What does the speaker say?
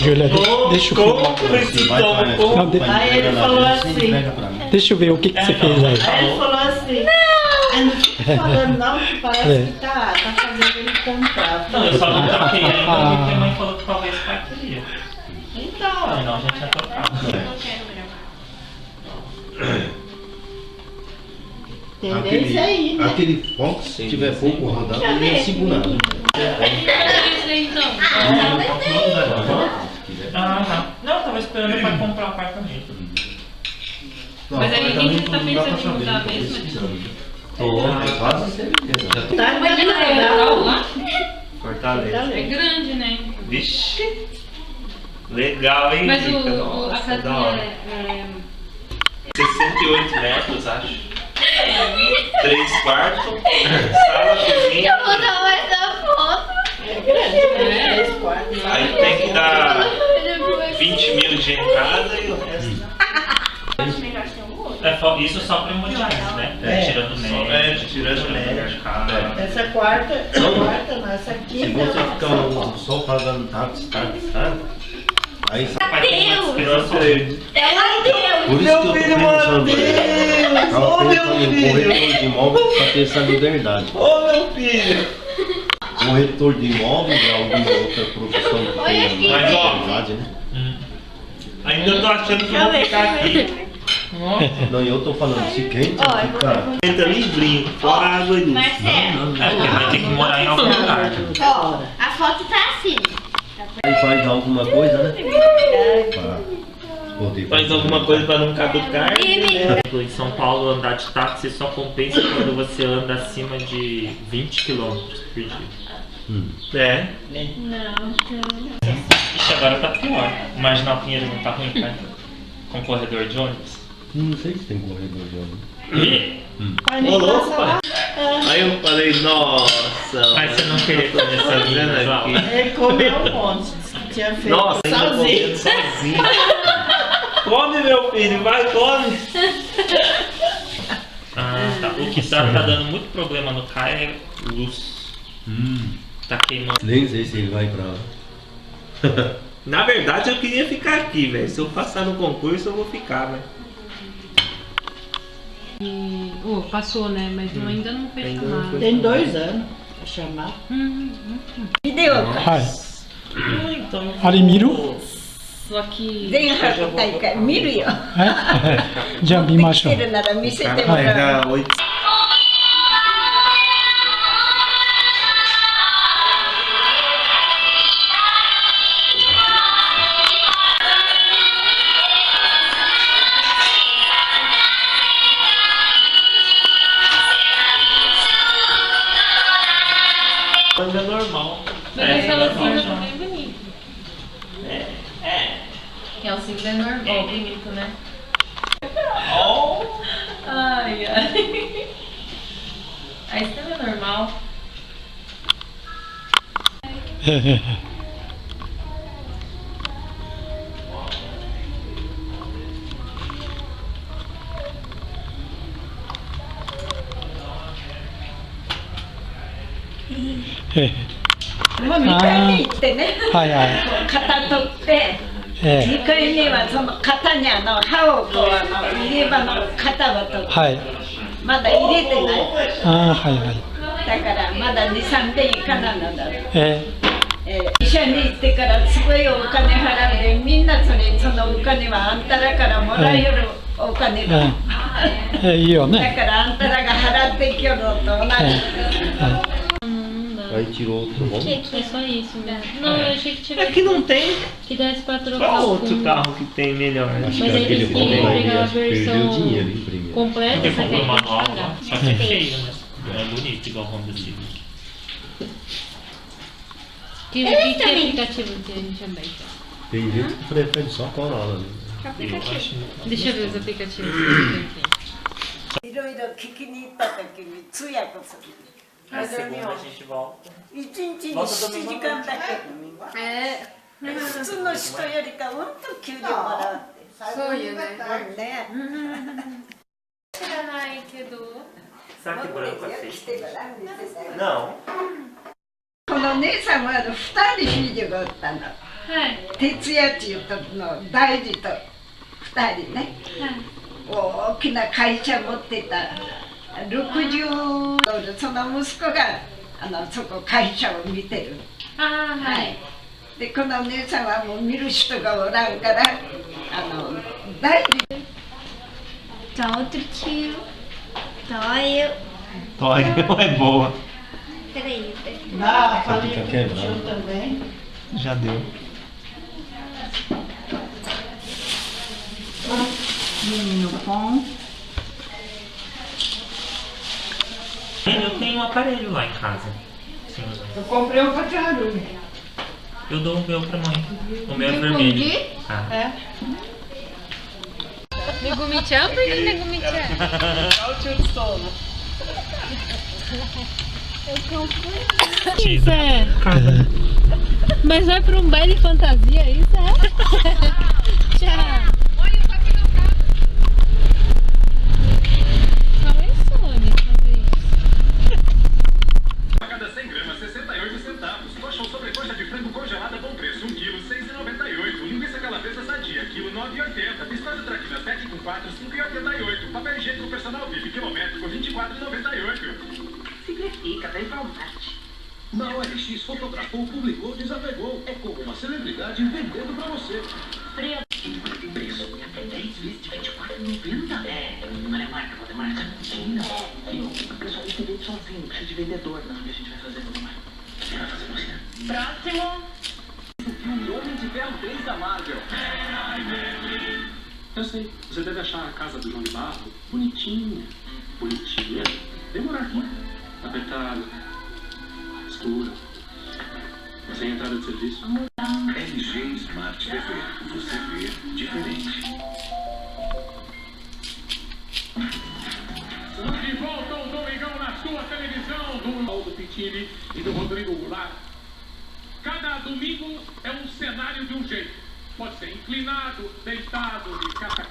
Júlia, deixa eu ver. Não, Aí ele falou assim. deixa eu ver o que você fez aí. Aí ele falou assim. Eu não fico falando não, que parece que tá fazendo ele comprar. Não, eu só não troquei ainda porque a mãe falou que talvez o pai queria. Então. Senão a gente tinha trocado. Tendência aí, né? Aquele foco, se tiver fogo rodando, ele ia segurar. Ah, não. Não, eu tava esperando o pai comprar o apartamento. Mas aí a gente tá pensando em mudar mesmo? Quase certeza. Tá Mas ele não é legal lá? Fortaleza. É grande, né? Vixe. Legal, hein? Mas Rica? a Nossa, da casinha hora. é... 68 metros, acho. 3 quartos, sala, cozinha. Eu vou dar mais da foto. É grande, né? 3 quartos. Aí tem que dar 20 mil de entrada e o resto. Acho melhor ter um outro. Isso só para imobiliários, né? É. Tirando médio, tirando médio. Essa quarta, não, essa Se quinta. você ficar só pagando táxi, aí Ela deu. por isso que eu tô pensando, tava pensando em corretor de imóveis para ter essa liberdade. Ô meu filho! Corretor de imóveis é alguma outra profissão que tem Mas, ó, liberdade, né? Ainda tô achando que vou ficar aqui. Não, eu tô falando, se quem ficar. Entra livrinho, fora a água ali. Marcelo, É porque vai ter que morar em algum lugar. Ora. a foto tá assim. Aí faz alguma coisa, né? Pra poder Faz fazer. alguma coisa para não caducar. E Em São Paulo, andar de táxi só compensa quando você anda acima de 20 km por dia. É? Não. Ixi, agora tá pior. O Marginal Pinheiro não tá ruim, tá? Com corredor de ônibus. Não sei se tem corredor de ônibus. Pai, nem passa lá. Aí eu falei, nossa. Mas você não queria comer essa vida, Ele comeu um monte. Disse que tinha feito Nossa, ainda sozinho. comendo sozinho. Come, meu filho, vai, come! Ah, tá. O que tá dando muito problema no CAI é luz. Tá queimando. Nem sei se ele vai pra lá. Na verdade, eu queria ficar aqui, velho. Se eu passar no concurso, eu vou ficar, velho. Oh, passou, né? Mas ainda não foi Ainda não chamado. foi. Tem 2 anos pra chamar. Então. あれ見る Só que... 全博大会見るよ。じゃあ見ましょう来てるなら見せてもはい、じらう。ゃあ、おいAinda é normal. Mas aquela cinza também é bonita. É, o cinza é normal, bonito, né? Ai, ai. A estrela é normal.もう2階に行ってね、はいはい型取って、2階にはその型に歯をこう入れ歯の型を取って、はいまだ入れてない。ああはいはいだからまだ2、3点いかないのだ。え医者に行ってからすごいお金払うで、みんなそのお金はあんたらからもらえるお金だ。いいよだねからあんたらが払ってきよるのと同じ。 aí tirou outro bom. É só isso mesmo. Não, eu achei que tivesse... Aqui não tem. Que desse pra trocar Qual o outro fundo. carro que tem melhor? Acho Mas que aí aquele eles bom queriam aí, pegar a acho que perdeu versão dinheiro, hein, primeiro. completa, Porque só que comprou aí uma tem que nova, pagar. só que é feio, né? É bonito igual o Honda Civic. Que aplicativo que a gente abaixa? Tem gente que prefere só Corolla, né? Eu acho muito Deixa eu ver os aplicativos que tem aqui. いろいろ聞きに行った時に通訳する。 Na segunda a gente volta. 1日に7時間だけ。普通の人よりかうんと給料もらうって。そうよね。ね。知らないけど。 Sabe que branco é 来 feio? てごらん見てたよ。 Não. この姉さんは2人子女がおったの。はい徹夜っていうとの大事と2人ね大きな会社持ってた60その息子がそこ会社を見てる。ああはいでこのお姉さんはもう見る人がおらんから大事。 Tá outro tio. Tá eu. Tório é boa. Peraí. Não, falei fica com o quebrado. tio também. Já deu. Menino bom. Eu tenho um aparelho lá em casa. Sim, Eu comprei um pajarulho. eu dou o meu pra mãe. O meu é Eu vermelho. escondi? Ah. Megumi-chan? Por que Megumi-chan? Isso é. Mas vai pra um baile fantasia, isso é? Tchau. Qual é Sony fazer isso? A cada 100 gramas, 68 centavos. Coxa ou sobrecoxa de frango congelada bom preço, 1 kg, 6,98. Linguiça calabresa sadia, quilo 9,80. Biscoito traquinas PEC com 4, 5,88. Papel higiênico personal VIP quilométrico, 24,98. Significa da Ivamarte. Na OLX, fotografou, publicou, desapegou. É como uma celebridade vendendo pra você. Preço até 10 vezes de 24,90. É, olha a marca, Valdemar. Não, viu? O pessoal tem direito sozinho, não precisa de vendedor. Não, o que a gente vai fazer, Valdemar? O que vai fazer você? Próximo. O Homem de Ferro 3 da Marvel. Eu sei, você deve achar a casa do João de Barro bonitinha. Bonitinha? Demorar aqui. Apertada. Escura. Sem entrada de serviço. LG Smart TV. Você vê diferente. De volta ao Domingão na sua televisão, do Aldo Pittini e do Rodrigo Goulart. Cada domingo é um cenário de um jeito. Pode ser inclinado, deitado, de cata